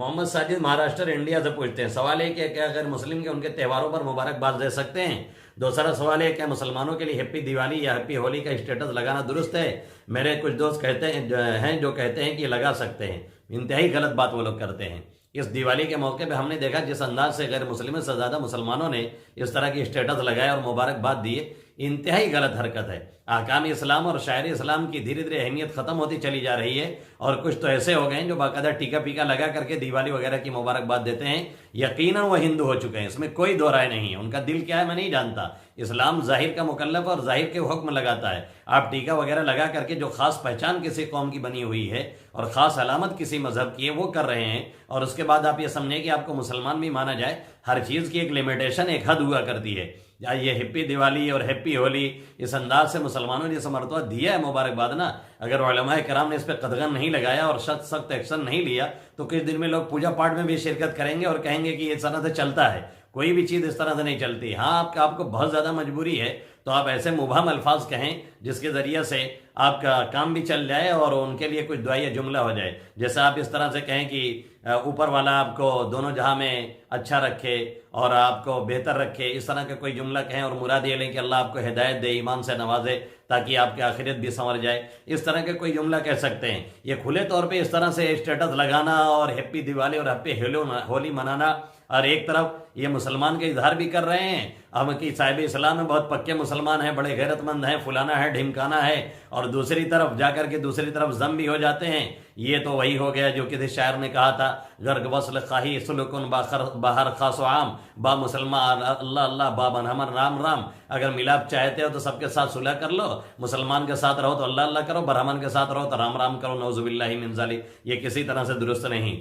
Mohammad Sajid Maharashtra India से पूछते हैं, सवाल है कि क्या अगर मुस्लिम के उनके त्योहारों पर मुबारकबाद दे सकते हैं। दूसरा सवाल है, क्या मुसलमानों के लिए हैप्पी दिवाली या हैप्पी होली का स्टेटस लगाना दुरुस्त है। मेरे कुछ दोस्त कहते हैं जो कहते हैं कि लगा सकते हैं। इंतहाई गलत बात वो लोग करते हैं। इस दिवाली के मौके पे हमने देखा जिस अंदाज से गैर मुस्लिमों से ज़्यादा मुसलमानों ने इस तरह की स्टेटस लगाए और मुबारकबाद दिए, इंतहाई गलत हरकत है। अहकाम इस्लाम और शायर इस्लाम की धीरे धीरे अहमियत ख़त्म होती चली जा रही है और कुछ तो ऐसे हो गए हैं जो बाकायदा टीका पीका लगा करके दिवाली वगैरह की मुबारकबाद देते हैं। यकीनन वो हिंदू हो चुके हैं, इसमें कोई दो राय नहीं है। उनका दिल क्या है मैं नहीं जानता। इस्लाम ज़ाहिर का मुकल्लफ और ज़ाहिर के हुक्म लगाता है। आप टीका वगैरह लगा करके जो ख़ास पहचान किसी कौम की बनी हुई है और ख़ास अलामत किसी मज़हब की है वो कर रहे हैं, और उसके बाद आप ये समझें कि आपको मुसलमान भी माना जाए। हर चीज़ की एक लिमिटेशन, एक हद हुआ करती है। या ये हैप्पी दिवाली और हैप्पी होली इस अंदाज से मुसलमानों ने इस मरतबा दिया है मुबारकबाद ना, अगर उलमाए कराम ने इस पर कदगन नहीं लगाया और सख्त एक्शन नहीं लिया तो कुछ दिन में लोग पूजा पाठ में भी शिरकत करेंगे और कहेंगे कि इस तरह से चलता है। कोई भी चीज़ इस तरह से नहीं चलती। हाँ, आपको बहुत ज़्यादा मजबूरी है तो आप ऐसे मुबहम अल्फाज कहें जिसके ज़रिए से आपका काम भी चल जाए और उनके लिए कुछ दुआया जुमला हो जाए। जैसे आप इस तरह से कहें कि ऊपर वाला आपको दोनों जहां में अच्छा रखे और आपको बेहतर रखे, इस तरह का कोई जुमला कहें और मुराद ये लें कि अल्लाह आपको हिदायत दे, ईमान से नवाजे ताकि आपकी आखिरत भी संवर जाए। इस तरह के कोई जुमला कह सकते हैं। ये खुले तौर पे इस तरह से स्टेटस लगाना और हैप्पी दिवाली और हैप्पी होली मनाना, और एक तरफ ये मुसलमान का इजहार भी कर रहे हैं हम कि साहिब इस्लाम में बहुत पक्के मुसलमान हैं, बड़े गैरतमंद हैं, फुलाना है ढिमकाना है, और दूसरी तरफ जाकर के दूसरी तरफ जम भी हो जाते हैं। ये तो वही हो गया जो किसी शायर ने कहा था, गर्ग वसल खाही सुलकुन बाहर खासो आम, बा मुसलमान अल्लाह अल्लाह बा बनहमन राम राम। अगर मिलाप चाहते हो तो सबके साथ सुलह कर लो, मुसलमान के साथ रहो तो अल्लाह अल्लाह करो, ब्राह्मण के साथ रहो तो राम राम करो। नौजुबिल्लाहि मिन ज़ालिक। ये किसी तरह से दुरुस्त नहीं।